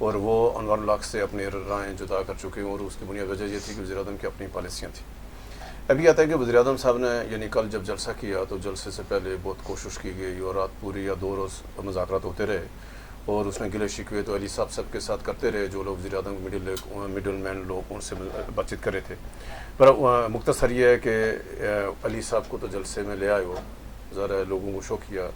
اور وہ انوار الحق سے اپنی رائے جدا کر چکے ہیں، اور اس کی بنیاد وجہ یہ تھی کہ وزیر اعظم کی اپنی پالیسیاں تھیں۔ ابھی آتا ہے کہ وزیر اعظم صاحب نے یعنی کل جب جلسہ کیا تو جلسے سے پہلے بہت کوشش کی گئی اور رات پوری یا 2 روز مذاکرات ہوتے رہے، اور اس میں گلے شکوے تو علی صاحب سب کے ساتھ کرتے رہے، جو لوگ وزیر اعظم مڈل مین لوگ ان سے بات چیت کر رہے تھے۔ پر مختصر یہ ہے کہ علی صاحب کو تو جلسے میں لے آئے ہو، ذرا لوگوں کو شو کیا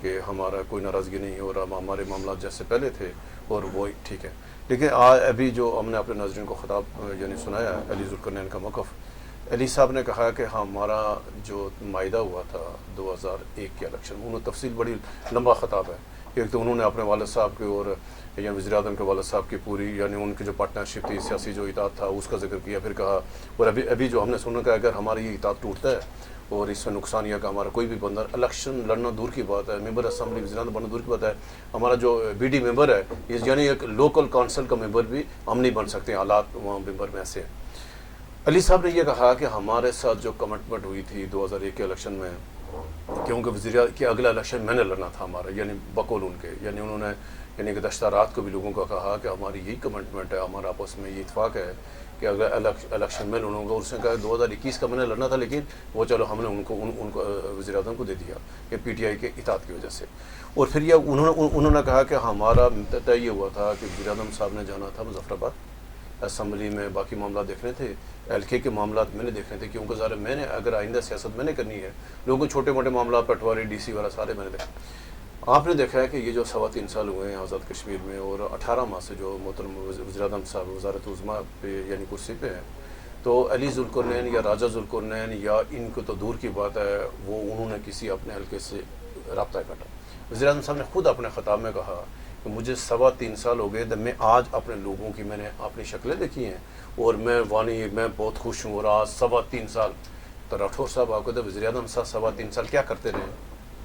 کہ ہمارا کوئی ناراضگی نہیں اور ہمارے معاملات جیسے پہلے تھے اور وہ ٹھیک ہے۔ لیکن ابھی جو ہم نے اپنے ناظرین کو خطاب یعنی سنایا علی ذوالقرنین کا موقف، علی صاحب نے کہا کہ ہمارا جو معاہدہ ہوا تھا 2001 کے الیکشن میں، انہوں نے تفصیل بڑی لمبا خطاب ہے۔ ایک تو انہوں نے اپنے والد صاحب کے اور یعنی وزیر اعظم کے والد صاحب کی پوری یعنی ان کی جو پارٹنرشپ تھی، سیاسی جو اطاعت تھا اس کا ذکر کیا، پھر کہا اور ابھی جو ہم نے سنا کہ اگر ہماری یہ اطاعت ٹوٹتا ہے اور اس میں نقصان یہ کہ ہمارا کوئی بھی بندہ الیکشن لڑنا دور کی بات ہے، ممبر اسمبلی وزیر اعظم بننا دور کی بات ہے، ہمارا جو بی ڈی ممبر ہے یعنی ایک لوکل کونسل کا ممبر بھی ہم نہیں بن سکتے، حالات وہاں ممبر میں ایسے ہیں۔ علی صاحب نے یہ کہا کہ ہمارے ساتھ جو کمٹمنٹ ہوئی تھی 2001 کے الیکشن میں، کیونکہ وزیر کہ اگلا الیکشن میں نے لڑنا تھا ہمارا، یعنی بقول ان کے، یعنی انہوں نے یعنی گزشتہ رات کو بھی لوگوں کو کہا کہ ہماری یہی کمٹمنٹ ہے، ہمارا آپس میں یہ اتفاق ہے کہ اگر الیکشن میں لڑوں گا۔ اس نے کہا 2021 کا میں نے لڑنا تھا، لیکن وہ چلو ہم نے ان کو وزیر اعظم کو دے دیا کہ پی ٹی آئی کے اطاعت کی وجہ سے۔ اور پھر یہ انہوں نے کہا کہ ہمارا طے یہ ہوا تھا کہ وزیر اعظم صاحب نے جانا تھا مظفر آباد، اسمبلی میں باقی معاملات دیکھنے تھے، ایل کے معاملات میں نے دیکھنے تھے، کیونکہ ظاہر میں نے اگر آئندہ سیاست میں نے کرنی ہے، لوگوں چھوٹے موٹے معاملات پٹواری ڈی سی والا سارے میں نے دیکھا۔ آپ نے دیکھا ہے کہ یہ جو 3.25 سال ہوئے ہیں آزاد کشمیر میں، اور 18 ماہ سے جو محترم وزیر اعظم صاحب وزارت عظمیٰ پہ یعنی کرسی پہ ہیں، تو علی ذوالقرنین یا راجہ ذوالقرنین یا ان کو تو دور کی بات ہے، وہ انہوں نے کسی اپنے حلقے سے رابطہ کاٹا۔ وزیر اعظم صاحب نے خود اپنے خطاب میں کہا کہ مجھے 3.25 سال ہو گئے، میں آج اپنے لوگوں کی میں نے اپنی شکلیں دیکھی ہیں اور میں بہت خوش ہوں، اور آج 3.25 سال تو راٹھور صاحب آپ کہتے ہیں وزیر اعظم صاحب 3.25 سال کیا کرتے رہے،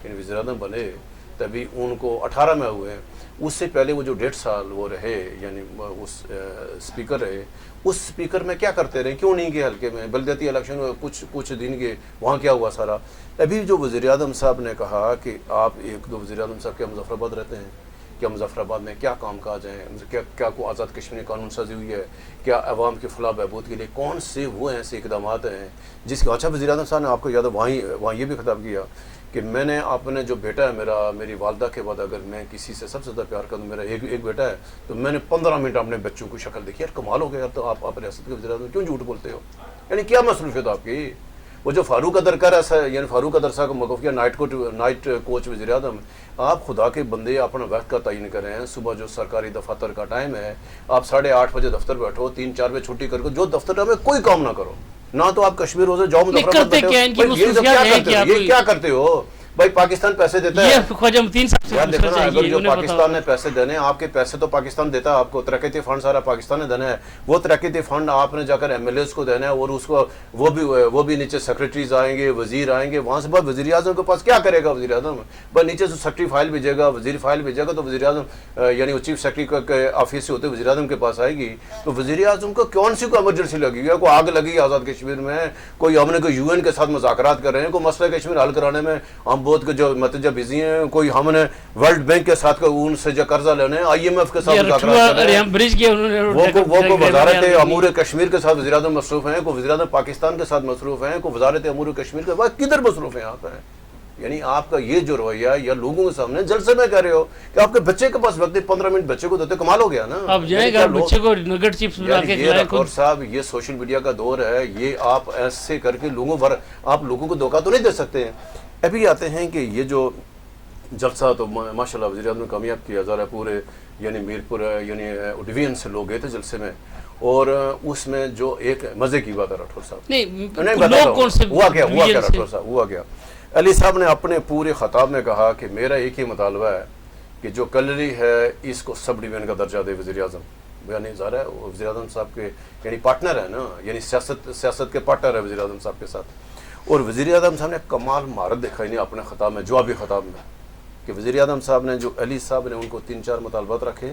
یعنی وزیر اعظم بنے تبھی ان کو 18 میں ہوئے، اس سے پہلے وہ جو 1.5 سال وہ رہے یعنی اس اسپیکر رہے، اس اسپیکر میں کیا کرتے رہے، کیوں نہیں گئے حلقے میں بلدیاتی الیکشن میں کچھ دن گئے، وہاں کیا ہوا سارا۔ ابھی جو وزیر اعظم صاحب نے کہا کہ آپ 1-2 وزیر اعظم صاحب کیا مظفر آباد رہتے ہیں، کیا مظفر آباد میں کیا کام کاج ہیں، کیا کوئی آزاد کشمیر قانون سازی ہوئی ہے، کیا عوام کی فلاح بہبود کے لیے کون سے وہ ایسے اقدامات ہیں جس کے اچھا وزیر اعظم صاحب نے آپ کو یاد ہے وہاں یہ بھی خطاب کیا کہ میں نے اپنے جو بیٹا ہے میری والدہ کے بعد اگر میں کسی سے سب سے زیادہ پیار کروں، میرا ایک بیٹا ہے، تو میں نے 15 منٹ اپنے بچوں کی شکل دیکھی۔ یار کمال ہو گیا، تو آپ ریاست کے وزیر اعظم کیوں جھوٹ بولتے ہو، یعنی کیا مصروفیت آپ کی؟ وہ جو فاروق ادرکر ہے یعنی فاروق ادرسا کو موقف کیا نائٹ کوچ وزیر اعظم، آپ خدا کے بندے اپنا وقت کا تعین کریں، صبح جو سرکاری دفاتر کا ٹائم ہے آپ 8:30 بجے دفتر بیٹھو، 3-4 بجے چھٹی کر کے جو دفتر میں کوئی کام نہ کرو، نہ تو آپ کشمیر روزے جاؤ یہ کیا کرتے ہو بھائی؟ پاکستان پیسے دیتا ہے، یار دیکھو نا، اگر جو پاکستان نے پیسے دینے، آپ کے پیسے تو پاکستان دیتا ہے آپ کو، ترقیتی فنڈ سارا پاکستان نے دینا ہے، وہ ترقیتی فنڈ آپ نے جا کر ایم ایل ایز کو دینا ہے، اور اس کو وہ بھی نیچے سیکرٹریز آئیں گے، وزیر آئیں گے، وہاں سے بعد وزیر اعظم کے پاس کیا کرے گا وزیر اعظم؟ بس نیچے سے سیکرٹری فائل بھیجے گا، وزیر فائل بھیجے گا، تو وزیر اعظم یعنی وہ چیف سیکرٹری کے آفس سے ہوتے وزیر اعظم کے پاس آئے گی، تو وزیر اعظم کو کون سی کوئی ایمرجنسی لگی ہے، کوئی آگ لگی آزاد کشمیر میں، کوئی ہم نے کوئی یو این کے ساتھ مذاکرات کر رہے ہیں، کوئی مسئلہ کشمیر حل کرانے میں ہم بہت جو متجہ بزی ہیں، کوئی ہم نے ورلڈ بینک کے ساتھ ان سے جو قرضہ لینے ہیں، آئی ایم ایف کے ساتھ مذاکرات کر رہے ہیں، وہ کو وزارت امور کشمیر کے ساتھ وزیر اعظم مصروف ہیں، کوئی وزیر اعظم پاکستان کے ساتھ مصروف ہیں، کوئی وزارت امور کشمیر کے بعد کدھر مصروف ہیں آپ ہیں؟ یعنی آپ کا یہ جو رویہ یا لوگوں کے سامنے جلسے میں کہہ رہے ہو کہ آپ کے بچے کے پاس وقت 15 منٹ بچے کو دیتے، کمال ہو گیا نا۔ اب جائیں گا بچے کو نگٹ چپس بنا کے یہ راٹھور صاحب، یہ سوشل میڈیا کا دور ہے، یہ آپ ایسے کر کے آپ لوگوں کو دھوکہ تو نہیں دے سکتے ہیں۔ ابھی آتے ہیں کہ یہ جو جلسہ تو ماشاءاللہ وزیر اعظم نے کامیاب کیا، ذرا پورے یعنی میرپور یعنی ڈویژن سے لوگ گئے تھے جلسے میں، اور اس میں جو ایک مزے کی بات ہے راٹھور صاحب ہوا کیا راٹھور صاحب ہوا کیا، علی صاحب نے اپنے پورے خطاب میں کہا کہ میرا ایک ہی مطالبہ ہے کہ جو کلری ہے اس کو سب ڈویژن کا درجہ دے وزیر اعظم، یعنی ظاہر ہے وزیر اعظم صاحب کے یعنی پارٹنر ہے نا، یعنی سیاست کے پارٹنر ہے وزیر اعظم صاحب کے ساتھ۔ اور وزیر اعظم صاحب نے کمال مہارت دکھائی نہیں اپنے خطاب میں، جوابی خطاب میں، کہ وزیر اعظم صاحب نے جو علی صاحب نے ان کو 3-4 مطالبات رکھے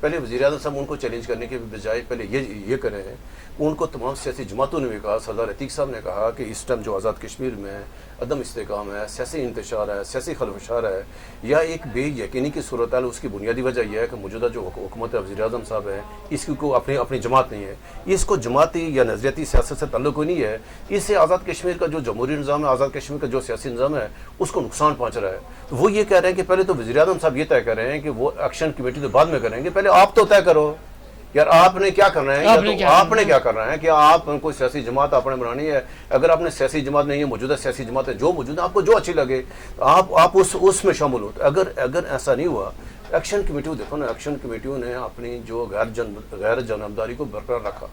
پہلے وزیر اعظم صاحب ان کو چیلنج کرنے کے بجائے پہلے یہ کریں ہیں. ان کو تمام سیاسی جماعتوں نے بھی کہا, سردار عتیق صاحب نے کہا کہ اس ٹائم جو آزاد کشمیر میں عدم استحکام ہے, سیاسی انتشار ہے, سیاسی خلفشار ہے, یا ایک بے یقینی کی صورتحال, اس کی بنیادی وجہ یہ ہے کہ موجودہ جو حکومت وزیر اعظم صاحب ہے اس کی کو اپنی جماعت نہیں ہے. اس کو جماعتی یا نظریاتی سیاست سے تعلق کوئی نہیں ہے. اس سے آزاد کشمیر کا جو جمہوری نظام ہے, آزاد کشمیر کا جو سیاسی نظام ہے, اس کو نقصان پہنچ رہا ہے. تو وہ یہ کہہ رہے ہیں کہ پہلے تو وزیر اعظم صاحب یہ طے کر رہے ہیں کہ وہ ایکشن کمیٹی تو بعد میں کریں گے, پہلے آپ تو طے کرو یار آپ نے کیا کرنا ہے, آپ نے کیا کرنا ہے کہ آپ کوئی سیاسی جماعت آپ نے بنانی ہے. اگر آپ نے سیاسی جماعت نہیں ہے, موجودہ سیاسی جماعت ہے جو موجود ہے, آپ کو جو اچھی لگے آپ اس میں شامل ہو. اگر ایسا نہیں ہوا, ایکشن کمیٹیوں دیکھو نا, ایکشن کمیٹیوں نے اپنی جو غیر جانبداری کو برقرار رکھا,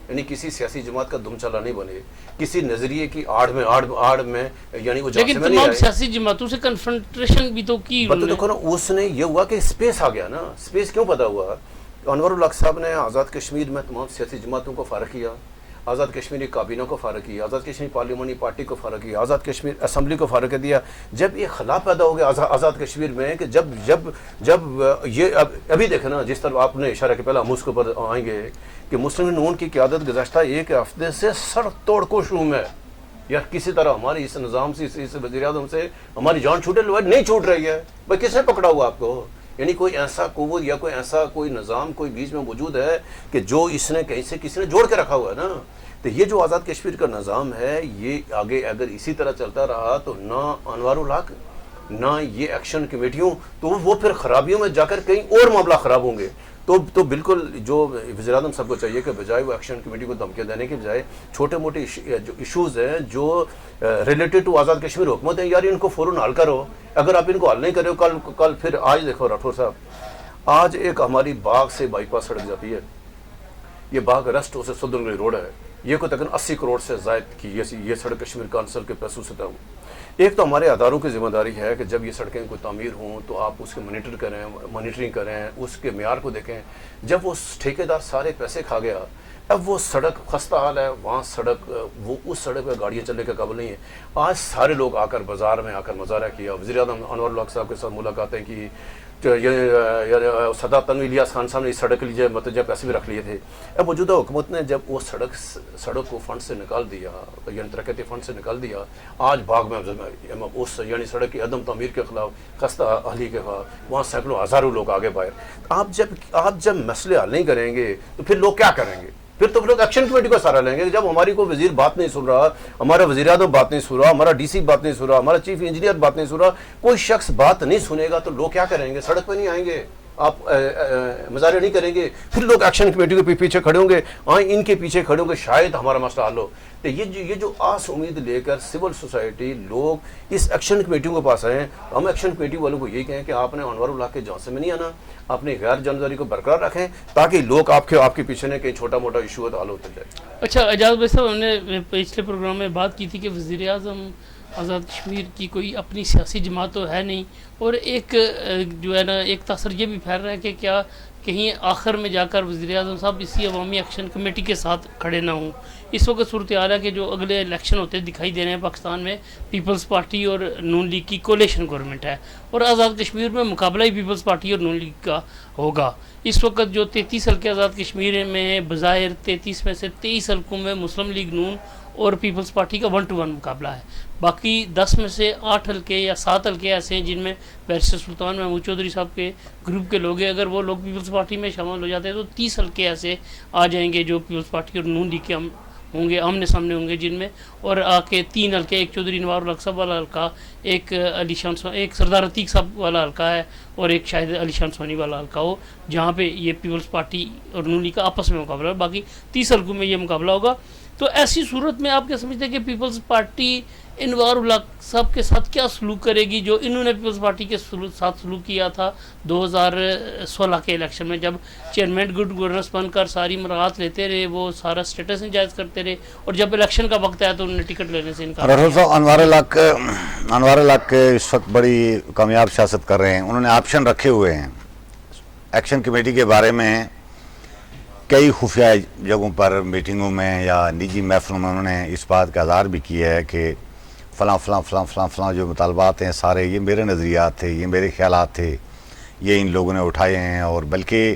یعنی کسی سیاسی جماعت کا دم چلا نہیں بنے, کسی نظریے کی آڑ میں یعنی وہ لیکن تمام سیاسی جماعتوں سے کنفرنٹریشن بھی تو کی. دیکھو نا, اس نے یہ ہوا کہ سپیس آ گیا نا. سپیس کیوں پیدا ہوا؟ انور الحق صاحب نے آزاد کشمیر میں تمام سیاسی جماعتوں کو فارغ کیا, آزاد کشمیری کابینہ کو فارغ کیا, آزاد کشمیر پارلیمانی پارٹی کو فارغ کیا, آزاد کشمیر اسمبلی کو فارغ کر دیا. جب یہ خلا پیدا ہو گیا آزاد کشمیر میں کہ جب یہ ابھی دیکھیں نا, جس طرح آپ نے اشارہ کیا, پہلے ہم اس کے اوپر آئیں گے کہ مسلم نون کی قیادت گزشتہ ایک ہفتے سے سر توڑ کوششوں میں یا کسی طرح ہماری اس نظام سے, اس وزیر اعظم سے ہماری جان چھوٹے نہیں چھوٹ رہی ہے. بھائی کس نے پکڑا ہوا آپ کو؟ یعنی کوئی ایسا قوت یا کوئی نظام کوئی بیچ میں موجود ہے کہ جو اس نے کہیں سے کسی نے جوڑ کے رکھا ہوا ہے نا. تو یہ جو آزاد کشمیر کا نظام ہے, یہ آگے اگر اسی طرح چلتا رہا تو نہ انوار الحق نہ یہ ایکشن کمیٹیوں, تو وہ پھر خرابیوں میں جا کر کہیں اور معاملہ خراب ہوں گے. تو بالکل جو وزیر اعظم صاحب کو چاہیے کہ بجائے وہ ایکشن کمیٹی کو دھمکیاں دینے کے بجائے چھوٹے موٹے جو ایشوز ہیں جو ریلیٹڈ ٹو آزاد کشمیر حکومت ہیں, یار ان کو فوراً حل کرو. اگر آپ ان کو حل نہیں کرو, کل پھر آج دیکھو راٹھور صاحب, آج ایک ہماری باغ سے بائی پاس سڑک جاتی ہے, یہ باغ ریسٹ سے سدن گلی روڈ ہے, یہ کوئی تقریباً 80 کروڑ سے زائد کی یہ سڑک کشمیر کونسل کے پیسوں سے طے. ایک تو ہمارے اداروں کی ذمہ داری ہے کہ جب یہ سڑکیں کوئی تعمیر ہوں تو آپ اس کے مانیٹرنگ کریں, اس کے معیار کو دیکھیں. جب وہ ٹھیکیدار سارے پیسے کھا گیا, اب وہ سڑک خستہ حال ہے, وہاں اس سڑک پہ گاڑیاں چلنے کے قابل نہیں ہے. آج سارے لوگ آ کر بازار میں آ کر مظاہرہ کیا, وزیر اعظم انور الحق صاحب کے ساتھ ملاقاتیں کی, صدر تنویر الیاس خان صاحب نے اس سڑک کے لیے متوجہ پیسے بھی رکھ لیے تھے. اب موجودہ حکومت نے جب وہ سڑک کو فنڈ سے نکال دیا, یعنی ترقیاتی فنڈ سے نکال دیا, آج باغ میں اس یعنی سڑک کی عدم تعمیر کے خلاف, خستہ حالی کے خلاف وہاں سینکڑوں ہزاروں لوگ آگے باہر. آپ جب مسئلے حل نہیں کریں گے تو پھر لوگ کیا کریں گے؟ پھر تو لوگ ایکشن کمیٹی کو سہارا لیں گے. جب ہماری کوئی وزیر بات نہیں سن رہا, ہمارا وزیر اعظم بات نہیں سن رہا, ہمارا ڈی سی بات نہیں سن رہا, ہمارا چیف انجینئر بات نہیں سن رہا, کوئی شخص بات نہیں سنے گا تو لوگ کیا کریں گے؟ سڑک پہ نہیں آئیں گے, آپ مظاہرے نہیں کریں گے, پھر لوگ ایکشن کمیٹی کے پیچھے کھڑے ہوں گے, ان کے پیچھے کھڑے ہوں گے, شاید ہمارا مسئلہ حل ہو. تو یہ جو آس امید لے کر سول سوسائٹی لوگ اس ایکشن کمیٹیوں کے پاس آئے ہیں, ہم ایکشن کمیٹی والوں کو یہی کہیں کہ آپ نے انوار الحق کے جانچے میں نہیں آنا, اپنی غیر جانبداری کو برقرار رکھیں تاکہ لوگ آپ کے پیچھے نے کہیں چھوٹا موٹا ایشو ہے تو حل ہوتے جائے. اچھا اعجاز بھائی صاحب, ہم نے پچھلے پروگرام میں بات کی تھی کہ وزیر اعظم آزاد کشمیر کی کوئی اپنی سیاسی جماعت تو ہے نہیں, اور ایک جو ہے نا ایک تاثر یہ بھی پھیل رہا ہے کہ کیا کہیں آخر میں جا کر وزیر اعظم صاحب اسی عوامی ایکشن کمیٹی کے ساتھ کھڑے نہ ہوں. اس وقت صورتحال ہے کہ جو اگلے الیکشن ہوتے دکھائی دے رہے ہیں پاکستان میں, پیپلز پارٹی اور نون لیگ کی کولیشن گورنمنٹ ہے, اور آزاد کشمیر میں مقابلہ ہی پیپلز پارٹی اور نون لیگ کا ہوگا. اس وقت جو 33 حلقے آزاد کشمیر میں بظاہر 33 میں سے 23 حلقوں میں مسلم لیگ نون اور پیپلز پارٹی کا 1-1 مقابلہ ہے. باقی 10 میں سے 8 حلقے یا 7 حلقے ایسے ہیں جن میں بیرسٹر سلطان محمود چودھری صاحب کے گروپ کے لوگ ہیں. اگر وہ لوگ پیپلز پارٹی میں شامل ہو جاتے ہیں تو 30 حلقے ایسے آ جائیں گے جو پیپلز پارٹی اور نون لیگ کے ہوں گے, آمنے سامنے ہوں گے, جن میں اور آ کے 3 حلقے, ایک چودھری انوار الحق صاحب والا حلقہ, ایک ایک سردار عتیق صاحب والا حلقہ ہے, اور ایک شاید علی شان سونی والا حلقہ ہو, جہاں پہ یہ پیپلز پارٹی اور نون لیگ کا آپس میں مقابلہ ہے. باقی 30 حلقوں میں یہ مقابلہ ہوگا. تو ایسی صورت میں آپ کیا سمجھتے ہیں کہ پیپلز پارٹی انوار الحق صاحب کے ساتھ کیا سلوک کرے گی جو انہوں نے پیپلز پارٹی کے ساتھ سلوک کیا تھا 2016 کے الیکشن میں, جب چیئرمین گڈ گورننس بن کر ساری مراعات لیتے رہے, وہ سارا سٹیٹس انجائز کرتے رہے, اور جب الیکشن کا وقت آیا تو انہوں نے ٹکٹ لینے سے انکار کیا. انوار الحق اس وقت بڑی کامیاب سیاست کر رہے ہیں. انہوں نے آپشن رکھے ہوئے ہیں ایکشن کمیٹی کے بارے میں. کئی خفیہ جگہوں پر میٹنگوں میں یا نجی محفلوں میں انہوں نے اس بات کا اظہار بھی کیا ہے کہ فلاں فلاں فلاں فلاں فلاں جو مطالبات ہیں سارے یہ میرے نظریات تھے, یہ میرے خیالات تھے, یہ ان لوگوں نے اٹھائے ہیں. اور بلکہ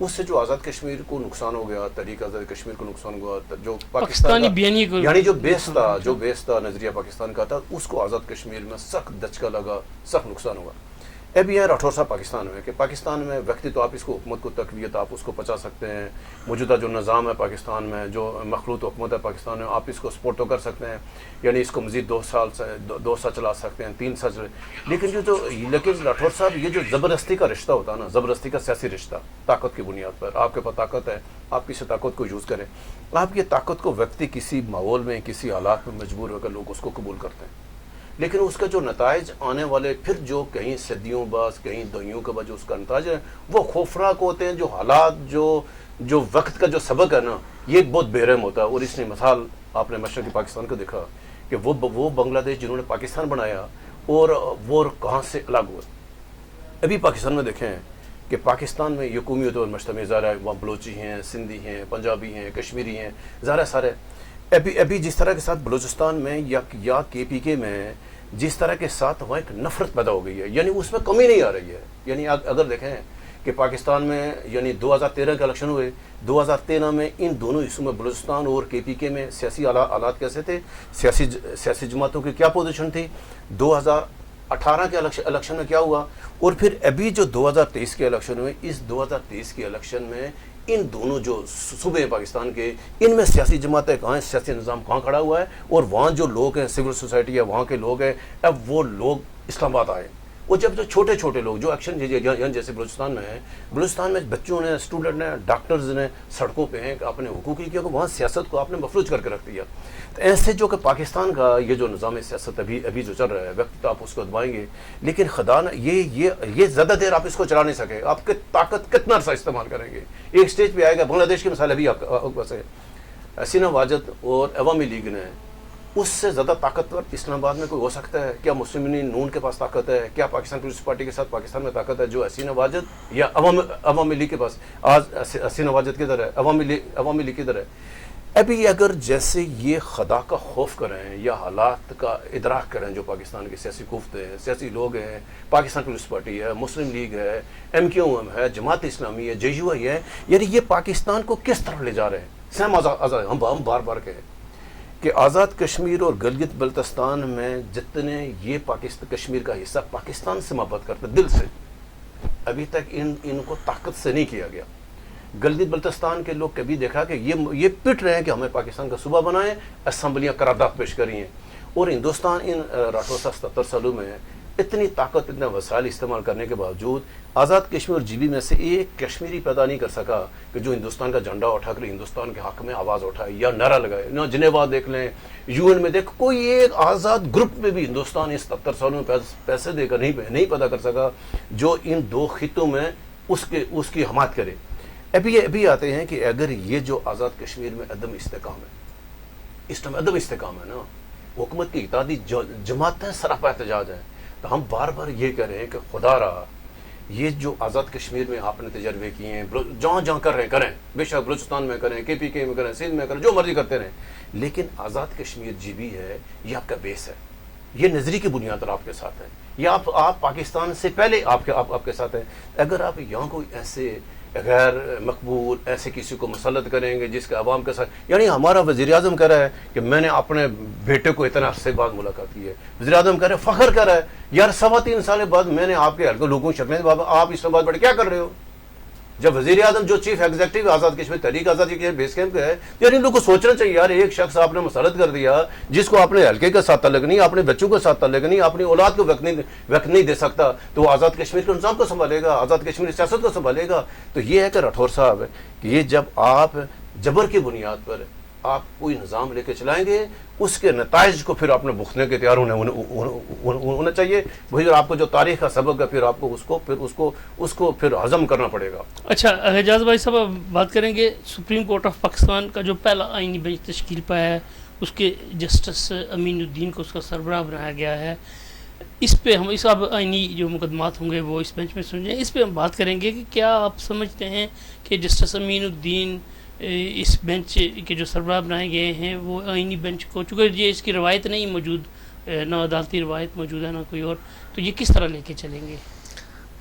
اس سے جو آزاد کشمیر کو نقصان ہو گیا، تحریک آزاد کشمیر کو نقصان ہوا، جو پاکستانی بیانیے کو یعنی جو بیس تھا نظریہ پاکستان کا تھا، اس کو آزاد کشمیر میں سخت دھچکا لگا، سخت نقصان ہوا. اب یہ راٹھور صاحب پاکستان میں کہ پاکستان میں وقتی تو آپ اس کو حکومت کو تقویت آپ اس کو پچا سکتے ہیں، موجودہ جو نظام ہے پاکستان میں، جو مخلوط حکومت ہے پاکستان میں، آپ اس کو سپورٹ تو کر سکتے ہیں، یعنی اس کو مزید 2 سال چلا سکتے ہیں، 3 سال چلا. لیکن راٹھور صاحب یہ جو زبردستی کا رشتہ ہوتا ہے نا، زبردستی کا سیاسی رشتہ، طاقت کی بنیاد پر، آپ کے پاس طاقت ہے، آپ کسی طاقت کو یوز کریں، آپ یہ طاقت کو وقتی کسی ماحول میں کسی حالات میں مجبور ہو کر لوگ اس کو قبول کرتے ہیں، لیکن اس کا جو نتائج آنے والے پھر جو کہیں صدیوں بعد کہیں دہیوں کے بعد جو اس کا نتائج ہے وہ خوفناک ہوتے ہیں. جو حالات جو وقت کا جو سبق ہے نا، یہ بہت بے رحم ہوتا ہے. اور اس نے مثال آپ نے مشرقی پاکستان کو دیکھا کہ وہ بنگلہ دیش جنہوں نے پاکستان بنایا اور وہ کہاں سے الگ ہوئے. ابھی پاکستان میں دیکھیں کہ پاکستان میں یہ قومیت پر مشتمل ظاہر ہے، وہاں بلوچی ہیں، سندھی ہیں، پنجابی ہیں، کشمیری ہیں، ظاہر سارے. ابھی جس طرح کے ساتھ بلوچستان میں یا کے پی کے میں جس طرح کے ساتھ وہاں ایک نفرت پیدا ہو گئی ہے، یعنی اس میں کمی نہیں آ رہی ہے. یعنی اگر دیکھیں کہ پاکستان میں یعنی 2013 کے الیکشن ہوئے، 2013 میں ان دونوں حصوں میں بلوچستان اور کے پی کے میں سیاسی حالات کیسے تھے، سیاسی جماعتوں کی کیا پوزیشن تھی، 2018 کے الیکشن میں کیا ہوا، اور پھر ابھی جو 2023 کے الیکشن ہوئے، اس 2023 کے الیکشن میں ان دونوں جو صوبے ہیں پاکستان کے، ان میں سیاسی جماعتیں کہاں ہیں، سیاسی نظام کہاں کھڑا ہوا ہے، اور وہاں جو لوگ ہیں سول سوسائٹی ہے، وہاں کے لوگ ہیں، اب وہ لوگ اسلام آباد آئے. اور جب جو چھوٹے لوگ جو ایکشن جیسے بلوچستان میں ہیں، بلوچستان میں بچوں نے، اسٹوڈنٹ نے، ڈاکٹرز نے سڑکوں پہ ہیں کہ اپنے حقوق کی، کیونکہ وہاں سیاست کو آپ نے مفلوج کر کے رکھ دیا. تو ایسے جو کہ پاکستان کا یہ جو نظام سیاست ابھی جو چل رہا ہے، وقت تو آپ اس کو دبائیں گے، لیکن خدا نہ یہ زیادہ دیر آپ اس کو چلا نہیں سکے. آپ کی طاقت کتنا عرصہ استعمال کریں گے؟ ایک سٹیج پہ آئے گا. بنگلہ دیش کی مثال ابھی آپ پاس ہے، حسینہ واجد اور عوامی لیگ نے، اس سے زیادہ طاقتور اسلام آباد میں کوئی ہو سکتا ہے کیا؟ مسلم لیگ نون کے پاس طاقت ہے کیا؟ پاکستان پیپلز پارٹی کے ساتھ پاکستان میں طاقت ہے جو حسینہ واجد یا عوامی لیگ کے پاس؟ آج حسینہ واجد کدھر ہے؟ عوامی لیگ کدھر ہے؟ ابھی اگر جیسے یہ خدا کا خوف کریں یا حالات کا ادراک کریں جو پاکستان کے سیاسی کوفتے ہیں، سیاسی لوگ ہیں، پاکستان پیپلز پارٹی ہے، مسلم لیگ ہے، MQM ہے، جماعت اسلامی ہے، JUI ہے، یعنی یہ پاکستان کو کس طرف لے جا رہے ہیں؟ سیم آزاد ہم بار کہیں کہ آزاد کشمیر اور گلگت بلتستان میں جتنے یہ پاکستان کشمیر کا حصہ پاکستان سے محبت کرتے دل سے، ابھی تک ان کو طاقت سے نہیں کیا گیا. گلگت بلتستان کے لوگ کبھی دیکھا کہ یہ پٹ رہے ہیں کہ ہمیں پاکستان کا صوبہ بنائیں، اسمبلیاں قرارداد پیش کری ہیں. اور ہندوستان ان راٹھور 77 سالوں میں اتنی طاقت، اتنے وسائل استعمال کرنے کے باوجود آزاد کشمیر اور GB میں سے ایک کشمیری پیدا نہیں کر سکا کہ جو ہندوستان کا جھنڈا اٹھا کر ہندوستان کے حق میں آواز اٹھائے یا نعرہ لگائے. نہ جنیوا دیکھ لیں، UN میں دیکھ، کوئی ایک آزاد گروپ میں بھی ہندوستان اس 77 سالوں میں پیسے دے کر نہیں پیدا کر سکا جو ان 2 خطوں میں اس کی حمایت کرے. ابھی آتے ہیں کہ اگر یہ جو آزاد کشمیر میں عدم استحکام ہے، اس ٹائم عدم استحکام ہے نا، حکومت کی اتحادی جماعتیں سراپا احتجاج ہیں، تو ہم بار یہ کہہ رہے ہیں کہ خدا رہا یہ جو آزاد کشمیر میں آپ نے تجربے کیے ہیں، جہاں کر رہے ہیں کریں، بے شک بلوچستان میں کریں، KPK میں کریں، سندھ میں کریں، جو مرضی کرتے رہیں، لیکن آزاد کشمیر GB ہے، یہ آپ کا بیس ہے، یہ نظری کی بنیاد پر آپ کے ساتھ ہے، یہ آپ پاکستان سے پہلے آپ کے ساتھ ہیں. اگر آپ یہاں کوئی ایسے غیر مقبول ایسے کسی کو مسلط کریں گے جس کے عوام کے ساتھ، یعنی ہمارا وزیر اعظم کہہ رہا ہے کہ میں نے اپنے بیٹے کو اتنا عرصے بعد ملاقات کی ہے، وزیر اعظم کہہ رہے ہیں، فخر کر رہا ہے یار 3.25 سال بعد میں نے آپ کے ہلکے لوگوں کو شکلیں، بابا آپ اسلام آباد بیٹھے کیا کر رہے ہو؟ جب وزیر اعظم جو چیف ایگزیکٹو آزاد کشمیر تحریک آزادی کے بیس کیمپ ہے، یار ان لوگوں کو سوچنا چاہیے یار، ایک شخص آپ نے مسلط کر دیا جس کو اپنے حلقے کے ساتھ تعلق نہیں، اپنے بچوں کے ساتھ تعلق نہیں، اپنی اولاد کو وقت نہیں دے سکتا، تو وہ آزاد کشمیر کے نظام کو سنبھالے گا، آزاد کشمیر سیاست کو سنبھالے گا. تو یہ ہے کہ راٹھور صاحب کہ یہ جب آپ جبر کی بنیاد پر آپ کوئی نظام لے کے چلائیں گے، اس کے نتائج کو پھر آپ نے بھگتنے کے تیار ہونا چاہیے. وہی آپ کو جو تاریخ کا سبق ہے، پھر آپ کو اس کو پھر ہضم کرنا پڑے گا. اچھا اعجاز بھائی صاحب، اب بات کریں گے سپریم کورٹ آف پاکستان کا جو پہلا آئینی بینچ تشکیل پایا ہے، اس کے جسٹس امین الدین کو اس کا سربراہ بنایا گیا ہے. اس پہ ہم اب آئینی جو مقدمات ہوں گے وہ اس بینچ میں سمجھیں. اس پہ ہم بات کریں گے کہ کیا آپ سمجھتے ہیں کہ جسٹس امین الدین اس بینچ کے جو سربراہ بنائے گئے ہیں وہ آئینی بینچ کو، چونکہ یہ اس کی روایت نہیں موجود، نہ عدالتی روایت موجود ہے نہ کوئی اور، تو یہ کس طرح لے کے چلیں گے؟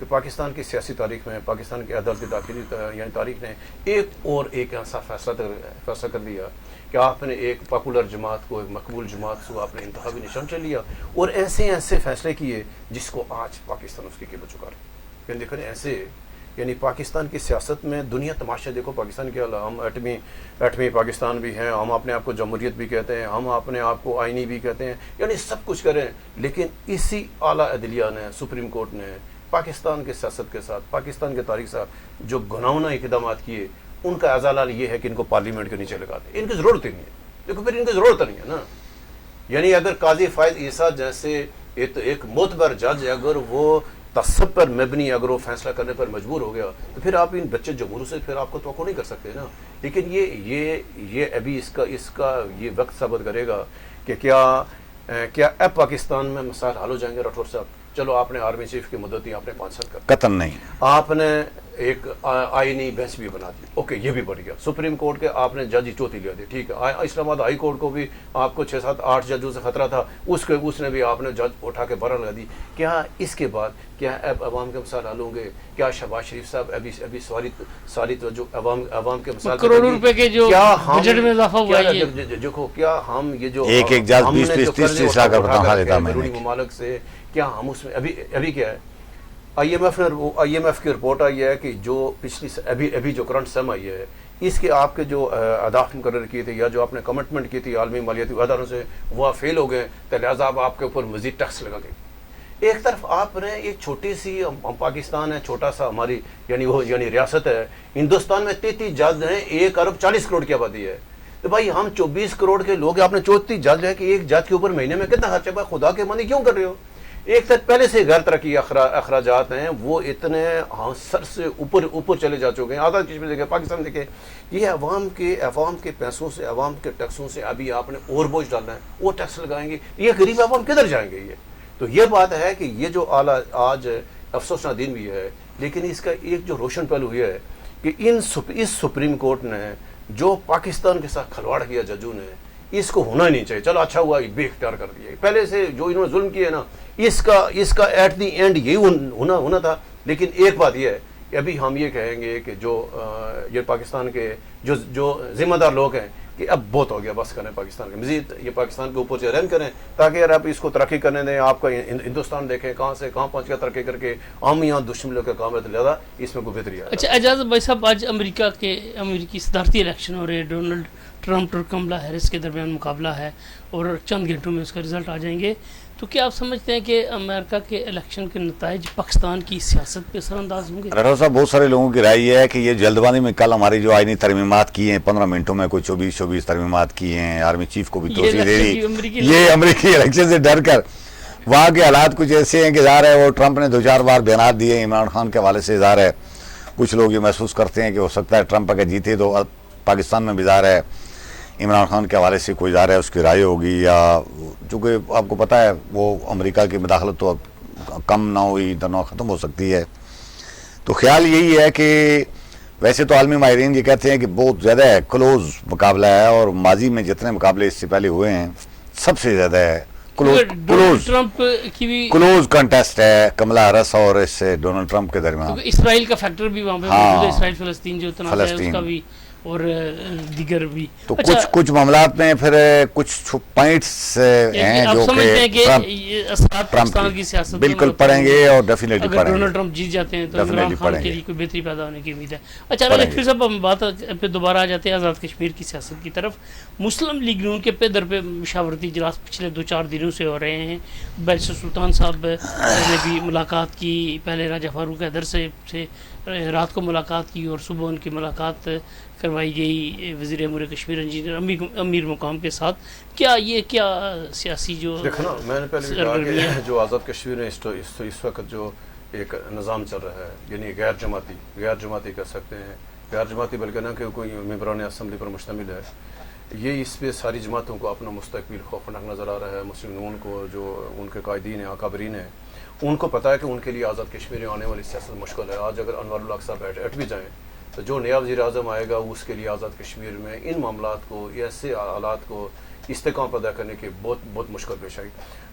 کہ پاکستان کی سیاسی تاریخ میں، پاکستان کی عدالتی داخلی یعنی تاریخ نے ایک ایسا فیصلہ کر دیا کہ آپ نے ایک پاپولر جماعت کو، ایک مقبول جماعت کو آپ نے انتخابی نشان چل لیا، اور ایسے فیصلے کیے جس کو آج پاکستان اس کی قیمت چکا رہا ہے. یعنی دیکھو ایسے، یعنی پاکستان کی سیاست میں دنیا تماشا دیکھو پاکستان کے، ہم ایٹمی پاکستان بھی ہیں، ہم اپنے آپ کو جمہوریت بھی کہتے ہیں، ہم اپنے آپ کو آئینی بھی کہتے ہیں، یعنی سب کچھ کریں، لیکن اسی اعلیٰ عدلیہ نے، سپریم کورٹ نے پاکستان کے سیاست کے ساتھ، پاکستان کے تاریخ ساتھ جو گناؤنا اقدامات کیے، ان کا ازالہ یہ ہے کہ ان کو پارلیمنٹ کے نیچے لگا دیں. ان کی ضرورت ہی نہیں ہے. دیکھو پھر ان کی ضرورت نہیں ہے نا. یعنی اگر قاضی فائز عیسیٰ جیسے ایک معتبر جج اگر وہ تصب پر مبنی اگر وہ فیصلہ کرنے پر مجبور ہو گیا، تو پھر آپ ان بچے جمہوروں سے پھر آپ کو توقع نہیں کر سکتے نا. لیکن یہ ابھی اس کا یہ وقت ثابت کرے گا کہ کیا اب پاکستان میں مسائل حل ہو جائیں گے. راٹھور صاحب، چلو آپ نے آرمی چیف کی مدت دی، آپ نے 5 سال کر قطن نہیں، آپ نے ایک آئینی بینچ بھی بنا دی، اوکے یہ بھی بڑھ گیا. سپریم کورٹ کے آپ نے جج چوتھی لیا دی، ٹھیک ہے. اسلام آباد ہائی کورٹ کو بھی آپ کو 6 7 8 ججوں سے خطرہ تھا، اس نے بھی آپ نے جج اٹھا کے باہر لگا دی. کیا اس کے بعد کیا اب عوام کے مسائل حل ہوں گے؟ کیا شہباز شریف صاحب ابھی ساری توجہ عوام کے مسائل کروڑوں روپے کے جو بجٹ میں اضافہ ہوا ہے، دیکھو کیا ہم یہ جو ایک جج 20-30 لاکھ روپے تنخواہ لیتا ہے بیرونی ممالک سے، کیا ہم اس میں ابھی کیا ہے؟ آئی ایم ایف کی رپورٹ آئی ہے کہ جو پچھلی ابھی جو کرنٹ سم آئی ہے، اس کے آپ کے جو اہداف مقرر کیے تھے یا جو آپ نے کمٹمنٹ کی تھی عالمی مالیاتی اداروں سے، وہ فیل ہو گئے، تو لہٰذا آپ کے اوپر مزید ٹیکس لگا گئے. ایک طرف آپ نے ایک چھوٹی سی، ہم پاکستان ہے چھوٹا سا، ہماری یعنی ریاست ہے، ہندوستان میں 33 جج ہیں، 1 ارب 40 کروڑ کی آبادی ہے. تو بھائی ہم 24 کروڑ کے لوگ ہیں، آپ نے 34 جج ہے کہ ایک جج کے اوپر مہینے میں کتنا خرچہ ہے؟ بھائی خدا کے مانی کیوں کر رہے ہو؟ ایک طرف پہلے سے غیر ترقی اخراجات ہیں، وہ اتنے سر سے اوپر چلے جا چکے ہیں. آزاد کشمیر دیکھیں، پاکستان دیکھیں، یہ عوام کے پیسوں سے، عوام کے ٹیکسوں سے ابھی آپ نے اور بوجھ ڈالنا ہے، وہ ٹیکس لگائیں گے، یہ غریب عوام کدھر جائیں گے؟ تو یہ بات ہے کہ یہ جو آج افسوس نادین بھی ہے، لیکن اس کا ایک جو روشن پہلو یہ ہے کہ اس سپریم کورٹ نے جو پاکستان کے ساتھ کھلواڑ کیا ججوں نے، اس کو ہونا ہی نہیں چاہیے. چلو اچھا ہوا بے اختیار کر دیا، پہلے سے جو انہوں نے ظلم کیا نا، اس کا ایٹ دی اینڈ یہی ہونا تھا. لیکن ایک بات یہ ہے کہ ابھی ہم یہ کہیں گے کہ یہ پاکستان کے جو ذمہ دار لوگ ہیں کہ اب بہت ہو گیا، بس کریں پاکستان کے، مزید یہ پاکستان کے اوپر سے رحم کریں، تاکہ یار آپ اس کو ترقی کرنے دیں. آپ کا ہندوستان دیکھیں کہاں سے کہاں پہنچ گیا ترقی کر کے، ہم یہاں دشمن لوگ کا کام ہے، تو لہٰذا اس میں کوئی بہتری ہے. اچھا اعجاز بھائی صاحب، آج امریکی صدارتی الیکشن ہو رہے ہیں، ڈونلڈ ٹرمپ اور کملا ہیرس کے درمیان مقابلہ ہے، اور چند گھنٹوں میں اس کا رزلٹ آ جائیں گے. تو کیا آپ سمجھتے ہیں کہ امریکہ کے الیکشن کے نتائج پاکستان کی سیاست پہ اثر انداز ہوں گے؟ راٹھور صاحب، بہت سارے لوگوں کی رائے یہ ہے کہ یہ جلد بازی میں کل ہماری جو آئینی ترمیمات کی ہیں 15 منٹوں میں کوئی 24 ترمیمات کی ہیں، آرمی چیف کو بھی توسیع دے دی، یہ امریکی الیکشن سے ڈر کر وہاں کے حالات کچھ ایسے ہیں کہ ظاہر ہے وہ ٹرمپ نے 2-4 بار بیانات دیے عمران خان کے حوالے سے، ظاہر ہے کچھ لوگ یہ محسوس کرتے ہیں کہ ہو سکتا ہے ٹرمپ اگر جیتے تو پاکستان میں بھی ظاہر ہے عمران خان کے حوالے سے کوئی ظاہر ہے اس کی رائے ہوگی، یا چونکہ آپ کو پتہ ہے وہ امریکہ کی مداخلت تو اب کم نہ ہوئی تو نہ ختم ہو سکتی ہے. تو خیال یہی ہے کہ ویسے تو عالمی ماہرین یہ کہتے ہیں کہ بہت زیادہ کلوز مقابلہ ہے، اور ماضی میں جتنے مقابلے اس سے پہلے ہوئے ہیں سب سے زیادہ ہے کلوز کنٹیسٹ ہے کملا ہیرس اور اس ڈونلڈ ٹرمپ کے درمیان. اسرائیل کا فیکٹر بھی وہاں پہ موجود ہے، اسرائیل فلسطین جو تنازع ہے اس کا بھی، اور دیگر بھی. تو کچھ معاملات میں پھر کچھ پوائنٹس ہیں جو کہ پاکستان کی سیاست بالکل پڑھیں گے، اور ڈیفینیٹلی پڑھیں گے. ڈونلڈ ٹرمپ جیت جاتے ہیں تو عمران خان کے لیے کوئی بہتری پیدا ہونے کی امید ہے. اچھا پھر صاحب ہم بات پہ دوبارہ آ جاتے ہیں آزاد کشمیر کی سیاست کی طرف. مسلم لیگ نون کے پیدر پہ مشاورتی اجلاس پچھلے 2-4 دنوں سے ہو رہے ہیں. بیرسٹر سلطان صاحب نے بھی ملاقات کی، پہلے راجہ فاروق حیدر سے رات کو ملاقات کی، اور صبح ان کی ملاقات کروائی گئی وزیر امور کشمیر انجینئر امیر مقام کے ساتھ. کیا سیاسی جو دیکھنا، میں نے پہلے کہا کہ جو آزاد کشمیر میں اس وقت جو ایک نظام چل رہا ہے، یعنی غیر جماعتی کہہ سکتے ہیں، غیر جماعتی بلکہ نہ کہ کوئی ممبران اسمبلی پر مشتمل ہے، یہ اس پہ ساری جماعتوں کو اپنا مستقبل خوفناک نظر آ رہا ہے. مسلم نون کو جو ان کے قائدین ہیں، اکابرین ہیں، ان کو پتہ ہے کہ ان کے لیے آزاد کشمیر میں آنے والی سیاست مشکل ہے. آج اگر انوار الحق صاحب ہٹ بھی جائیں تو جو نیا وزیر اعظم آئے گا اس کے لیے آزاد کشمیر میں ان معاملات کو، ایسے حالات کو، استحکام پیدا کرنے کی بہت مشکل پیش آئی.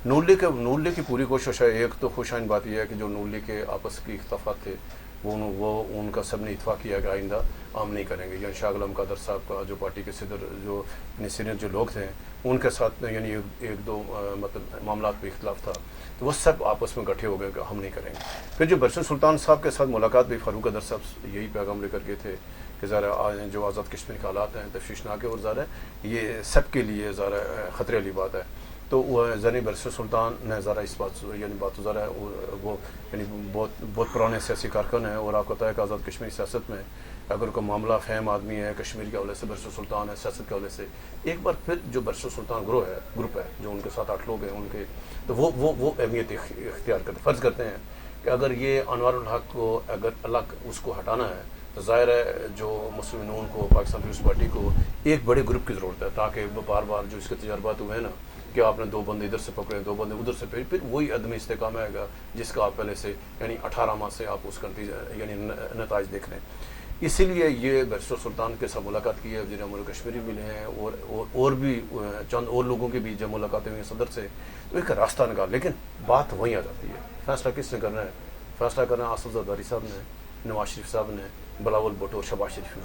نون لیگ کی پوری کوشش ہے. ایک تو خوشائن بات یہ ہے کہ جو نون لیگ کے آپس کی اختلافات تھے وہ ان کا سب نے اتفاق کیا کہ آئندہ عام نہیں کریں گے. یعنی شاہ غلام قادر صاحب کا جو پارٹی کے صدر جو سینئر جو لوگ تھے ان کے ساتھ یعنی ایک دو مطلب معاملات پہ اختلاف تھا تو وہ سب آپس میں اکٹھے ہو گئے کہ ہم نہیں کریں گے. پھر جو برسر سلطان صاحب کے ساتھ ملاقات بھی فاروق قادر صاحب یہی پیغام لے کر گئے تھے کہ ذرا جو آزاد کشمیر کے حالات ہیں تشویشناک ہے اور ذرا یہ سب کے لیے ذرا خطرے والی بات ہے. تو وہ زنی برسر سلطان نے ذرا اس بات یعنی بات ذرا وہ یعنی بہت پرانے سیاسی کارکن ہیں اور آپ کو پتہ ہے کہ آزاد کشمیر سیاست میں اگر کوئی معاملہ فہم آدمی ہے کشمیر کے حوالے سے برسر سلطان ہے سیاست کے حوالے سے. ایک بار پھر جو برسر سلطان گروپ ہے جو ان کے ساتھ 8 لوگ ہیں ان کے تو وہ اہمیت اختیار کرتے فرض کرتے ہیں کہ اگر یہ انوار الحق کو اگر الگ اس کو ہٹانا ہے تو ظاہر ہے جو مسلم نون کو پاکستان پیپلز پارٹی کو ایک بڑے گروپ کی ضرورت ہے تاکہ وہ بار جو اس کے تجربات ہوئے ہیں نا کہ آپ نے 2 بندے ادھر سے پکڑے 2 بندے ادھر سے پھر وہی عدمی استحکام آئے گا جس کا آپ پہلے سے یعنی 18 ماہ سے آپ اس کا یعنی نتائج دیکھ رہے ہیں. اسی لیے یہ برسر سلطان کے ساتھ ملاقات کی ہے. وزیر امور کشمیری ملے ہیں اور بھی چند اور لوگوں کی بھی جب ملاقاتیں ہوئی صدر سے تو ایک راستہ نکال. لیکن بات وہیں آ جاتی ہے فیصلہ کس نے کرنا ہے. فیصلہ کرنا ہے آصف زرداری صاحب نے نواز شریف صاحب نے بلاول بھٹو شہباز شریف نے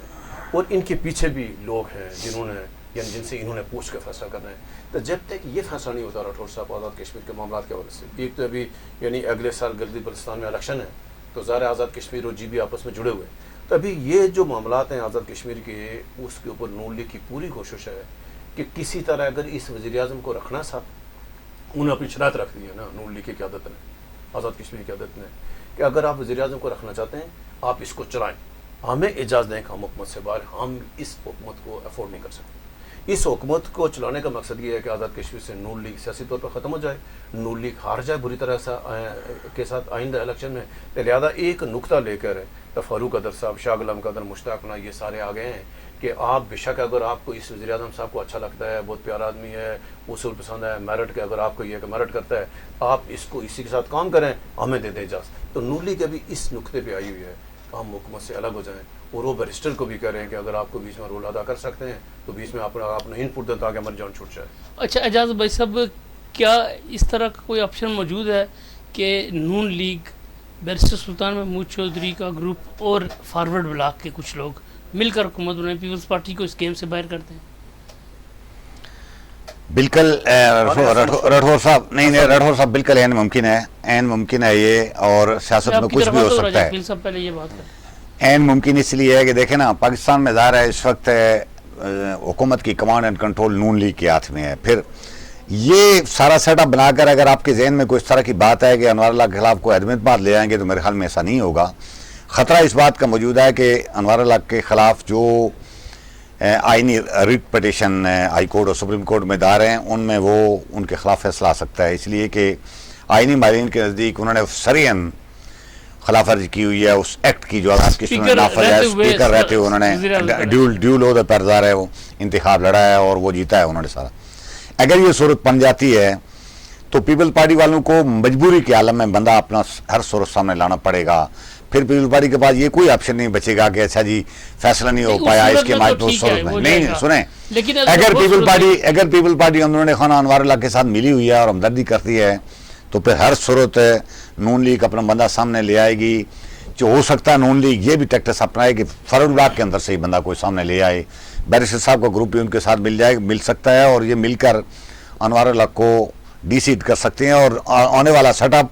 اور ان کے پیچھے بھی لوگ ہیں جنہوں نے یعنی جن سے انہوں نے پوچھ کے فیصلہ کرنا ہے. تو جب تک یہ فیصلہ نہیں ہوتا راٹھور صاحب آزاد کشمیر کے معاملات کے حوالے سے ایک تو ابھی یعنی اگلے سال گلگت بلتستان میں الیکشن ہے تو ظاہر آزاد کشمیر اور GB آپس میں جڑے ہوئے. تو ابھی یہ جو معاملات ہیں آزاد کشمیر کے اس کے اوپر نون لیگ کی پوری کوشش ہے کہ کسی طرح اگر اس وزیر اعظم کو رکھنا صاحب انہوں نے اپنی شرائط رکھ دی ہے نا نون لیگ کی قیادت نے آزاد کشمیر کی قیادت نے کہ اگر آپ وزیر اعظم کو رکھنا چاہتے ہیں آپ اس کو چلائیں ہمیں اجازت دیں کہ ہم حکومت سے باہر ہم اس حکومت کو افورڈ نہیں کر سکتے. اس حکومت کو چلانے کا مقصد یہ ہے کہ آزاد کشمیر سے نون لیگ سیاسی طور پر ختم ہو جائے نون لیگ ہار جائے بری طرح کے ساتھ آئندہ الیکشن میں. لہٰذا ایک نقطہ لے کر فاروق قادر صاحب شاہ غلام قادر مشتاق یہ سارے آ گئے ہیں کہ آپ بے شک اگر آپ کو اس وزیر اعظم صاحب کو اچھا لگتا ہے بہت پیارا آدمی ہے اصول پسند ہے میرٹ کے اگر آپ کو یہ کہ میرٹ کرتا ہے آپ اس کو اسی کے ساتھ کام کریں ہمیں دے دیں اجازت. تو نون لیگ ابھی اس نقطے پہ آئی ہوئی ہے کہ ہم حکومت سے الگ ہو جائیں اور وہ بیرسٹر کو بھی کہہ رہے ہیں کہ اگر آپ کو بیچ میں رول ادا کر سکتے ہیں تو بیچ میں آپ نے ان پٹ دیں تاکہ ہماری جان چھوٹ جائے. اچھا اعجاز بھائی صاحب کیا اس طرح کا کوئی آپشن موجود ہے کہ نون لیگ بیرسٹر سلطان محمود چودھری کا گروپ اور فارورڈ بلاک کے کچھ لوگ مل کر حکومت بنائیں پیپلز پارٹی کو اس گیم سے باہر کرتے ہیں؟ بالکل راٹھور صاحب نہیں راٹھور صاحب بالکل عین ممکن ہے یہ اور سیاست میں کچھ بھی ہو سکتا ہے. پہلے یہ بات کریں عین ممکن اس لیے ہے کہ دیکھیں نا پاکستان میں ظاہر ہے اس وقت حکومت کی command and control Noon league کے ہاتھ میں ہے. پھر یہ سارا سیٹ اپ بنا کر اگر آپ کے ذہن میں کوئی اس طرح کی بات ہے کہ انوار اللہ کے خلاف کوئی عدم اعتماد لے آئیں گے تو میرے خیال میں ایسا نہیں ہوگا. خطرہ اس بات کا موجود ہے کہ انوار اللہ کے خلاف جو آئینی ریٹ پٹیشن ہائی کورٹ اور سپریم کورٹ میں دار ہیں ان میں وہ ان کے خلاف فیصلہ آ سکتا ہے. اس لیے کہ آئینی ماہرین کے نزدیک انہوں نے سرین خلاف ورزی کی ہوئی ہے اس ایکٹ کی جو آزاد کشمیر میں نافذ ہے. اسپیکر رہتے ہوئے انہوں نے ڈیول عہدے پر ظاہر ہے وہ انتخاب لڑا ہے اور وہ جیتا ہے انہوں نے سارا. اگر یہ صورت بن جاتی ہے تو پیپل پارٹی والوں کو مجبوری کے عالم میں بندہ اپنا ہر صورت سامنے لانا پڑے گا. پھر پیپل پارٹی کے پاس یہ کوئی آپشن نہیں بچے گا کہ اچھا جی فیصلہ نہیں ہو پایا اس کے بعد صورت میں نہیں سنیں. اگر پیپل پارٹی انہوں نے خانہ انوار اللہ کے ساتھ ملی ہوئی ہے اور ہمدردی کرتی ہے تو پھر ہر صورت نون لیگ اپنا بندہ سامنے لے آئے گی. جو ہو سکتا ہے نون لیگ یہ بھی ٹیکٹس اپنائے کہ فارورڈ بلاک کے اندر سے ہی بندہ کوئی سامنے لے آئے. بیرسٹر صاحب کا گروپ بھی ان کے ساتھ مل سکتا ہے اور یہ مل کر انوار اللہ کو ڈی سیٹ کر سکتے ہیں. اور آنے والا سیٹ اپ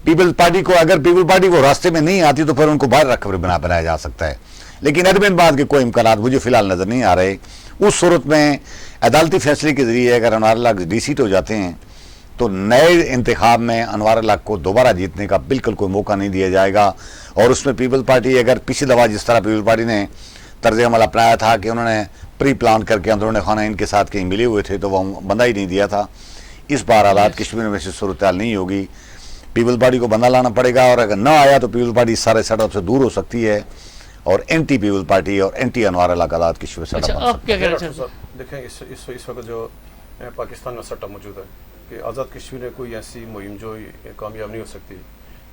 پیپل پارٹی کو اگر پیپل پارٹی وہ راستے میں نہیں آتی تو پھر ان کو باہر رکھ کر بنایا جا سکتا ہے. لیکن ادبین بات کے کوئی امکانات مجھے فی الحال نظر نہیں آ رہے. اس صورت میں عدالتی فیصلے کے ذریعے اگر انوار اللہ ڈی سیٹ ہو جاتے ہیں تو نئے انتخاب میں انوار اللہ کو دوبارہ جیتنے کا بالکل کوئی موقع نہیں دیا جائے گا. اور اس میں پیپل پارٹی اگر پچھلی دفعہ جس طرح پیپل پارٹی نے طرز عمل اپنایا تھا کہ انہوں نے پری پلان کر کے اندرون خانہ ان کے ساتھ کہیں ملے ہوئے تھے تو وہ بندہ ہی نہیں دیا تھا. اس بار آزاد کشمیر میں سے صورتحال نہیں ہوگی. پیپل پارٹی کو بندہ لانا پڑے گا اور اگر نہ آیا تو پیپل پارٹی سارے سیٹ اپ سے دور ہو سکتی ہے اور اینٹی پیپل پارٹی اور اینٹی انوار اللہ کا آزاد کشمیر سیٹ اپ. دیکھیں اس وقت جو پاکستان میں سیٹ اپ موجود ہے کہ آزاد کشمیر میں کوئی ایسی مہم جو کامیاب نہیں ہو سکتی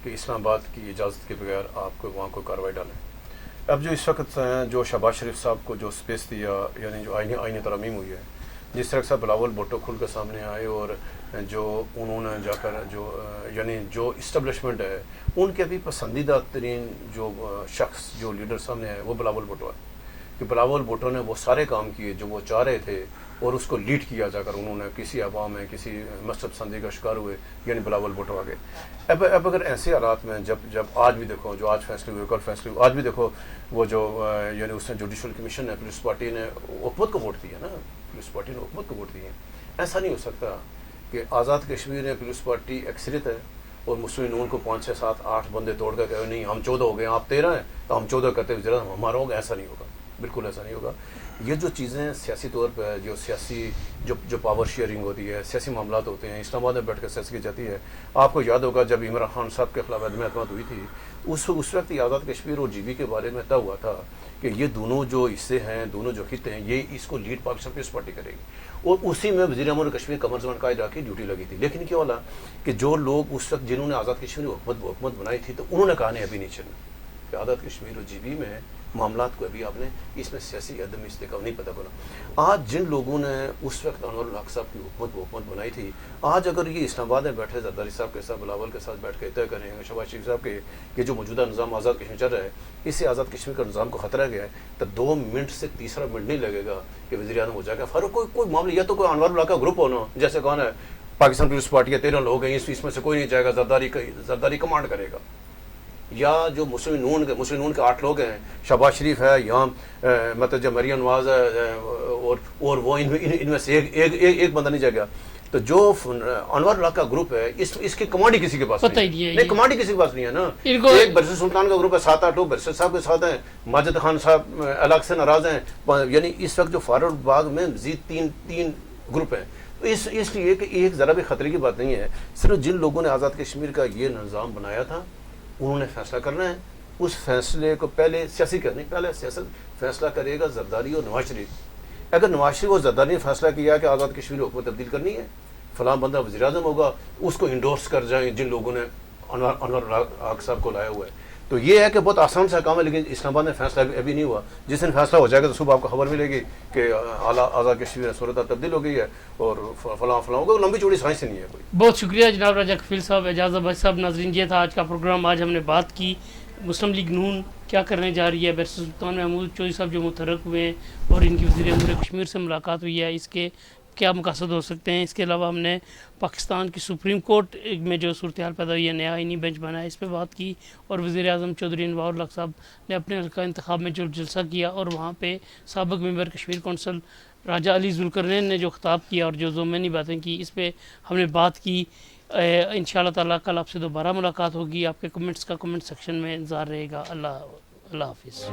کہ اسلام آباد کی اجازت کے بغیر آپ کو وہاں کوئی کارروائی ڈالیں. اب جو اس وقت جو شہباز شریف صاحب کو جو سپیس دیا یعنی جو آئینی ترامیم ہوئی ہے جس طرح سے بلاول بھٹو کھل کے سامنے آئے اور جو انہوں نے جا کر جو یعنی جو اسٹیبلشمنٹ ہے ان کے بھی پسندیدہ ترین جو شخص جو لیڈر سامنے آئے وہ بلاول بھٹو ہے کہ بلاول بھٹو نے وہ سارے کام کیے جو وہ چاہ رہے تھے اور اس کو لیڈ کیا جا کر انہوں نے کسی عوام میں کسی مذہب پسندی کا شکار ہوئے یعنی بلاول بھٹو آگے اب اگر ایسے حالات میں جب آج بھی دیکھو جو آج فیصلے ہوئے کل فیصلے ہوئے آج بھی دیکھو وہ جو یعنی اس نے جوڈیشل کمیشن ہے پولیس پارٹی نے حکومت کو ووٹ دیا نا پولیس پارٹی نے حکومت کو ووٹ دیے ایسا نہیں ہو سکتا کہ آزاد کشمیر میں پولیس پارٹی اکثریت ہے اور مسلم نون کو 5 6 7 8 بندے توڑ کر کہے نہیں ہم 14 ہو گئے آپ 13 ہیں تو ہم 14 کرتے ہوئے ذرا ہمارا ہوگا ایسا نہیں ہوگا بالکل ایسا نہیں ہوگا یہ جو چیزیں سیاسی طور پہ جو سیاسی جو پاور شیئرنگ ہوتی ہے سیاسی معاملات ہوتے ہیں اسلام آباد میں بیٹھ کر سیاسی کی جاتی ہے آپ کو یاد ہوگا جب عمران خان صاحب کے خلاف عدم اعتماد ہوئی تھی اس وقت یہ آزاد کشمیر اور جی بی کے بارے میں طے ہوا تھا کہ یہ دونوں جو حصے ہیں دونوں جو خطے ہیں یہ اس کو لیڈ پاکستان پیپلز پارٹی کرے گی اور اسی میں وزیر اعظم کشمیر قمر زمان قائد کی ڈیوٹی لگی تھی لیکن کیا ہوا کہ جو لوگ اس وقت جنہوں نے آزاد کشمیر حکومت بنائی تھی تو انہوں نے کہا نہیں ابھی نہیں چلنا کہ آزاد کشمیر اور جی بی میں معاملات کو ابھی آپ نے اس میں سیاسی عدم استحکام نہیں پتہ کرنا آج جن لوگوں نے اس وقت انور الحق صاحب کی حکومت بنائی تھی آج اگر یہ اسلام آباد میں بیٹھے زرداری صاحب کے ساتھ بلاول کے ساتھ بیٹھ کے طے کریں گے شہباز شریف صاحب کے کہ جو موجودہ نظام آزاد کشمیر چل رہا ہے اس سے آزاد کشمیر کا نظام کو خطرہ گیا ہے تو 2 منٹ سے تیسرا منٹ نہیں لگے گا کہ وزیر اعظم ہو جائے گا فاروق کوئی معاملہ یا تو کوئی انور الحق کا گروپ ہونا جیسے کون ہے پاکستان پیپلز پارٹی کے 13 لوگ ہیں اس میں سے کوئی نہیں جائے گا زرداری کمانڈ کرے گا یا جو مسلم نون کے 8 لوگ ہیں شہباز شریف ہے یہاں مطلب جو مریم نواز ہے اور وہ ان میں سے ایک بندہ نہیں جائے گا تو جو انور الحق کا گروپ ہے اس کی کمانڈ ہی کسی کے پاس نہیں کمانڈ ہی کسی کے پاس نہیں ہے نا ایک برسر سلطان کا گروپ ہے 7 8 لوگ برسر صاحب کے ساتھ ہیں ماجد خان صاحب الگ سے ناراض ہیں یعنی اس وقت جو فاروق باغ میں مزید تین گروپ ہیں اس لیے کہ ایک ذرا بھی خطرے کی بات نہیں ہے صرف جن لوگوں نے آزاد کشمیر کا یہ نظام بنایا تھا انہوں نے فیصلہ کرنا ہے اس فیصلے کو پہلے سیاسی کرنے پہلے سیاست فیصلہ کرے گا زرداری اور نواز شریف اگر نواز شریف اور زرداری نے فیصلہ کیا کہ آزاد کشمیر حکومت تبدیل کرنی ہے فلاں بندہ وزیر اعظم ہوگا اس کو انڈورس کر جائیں جن لوگوں نے انور الحق صاحب کو لایا ہوا ہے تو یہ ہے کہ بہت آسان سا کام ہے لیکن اسلام آباد میں فیصلہ ابھی نہیں ہوا جس دن فیصلہ ہو جائے گا تو صبح آپ کو خبر ملے گی کہ آزاد کشمیر صورت تبدیل ہو گئی ہے اور فلاں ہوگا لمبی چوڑی سائنس نہیں ہے کوئی بہت شکریہ جناب راجہ کفیل صاحب اعجاز عباسی صاحب ناظرین یہ تھا آج کا پروگرام آج ہم نے بات کی مسلم لیگ نون کیا کرنے جا رہی ہے برسر سلطان محمود چودھری صاحب جو متحرک ہوئے ہیں اور ان کی وزیر امور کشمیر سے ملاقات ہوئی ہے اس کے کیا مقاصد ہو سکتے ہیں اس کے علاوہ ہم نے پاکستان کی سپریم کورٹ میں جو صورتحال پیدا ہوئی ہے نیا آئینی بینچ بنا ہے اس پہ بات کی اور وزیر اعظم چودھری انوار الحق صاحب نے اپنے حلقہ انتخاب میں جو جلسہ کیا اور وہاں پہ سابق ممبر کشمیر کونسل راجہ علی ذوالقرنین نے جو خطاب کیا اور جو ضمنی باتیں کی اس پہ ہم نے بات کی انشاءاللہ تعالیٰ کل آپ سے دوبارہ ملاقات ہوگی آپ کے کمنٹس کا کمنٹ سیکشن میں انتظار رہے گا اللہ حافظ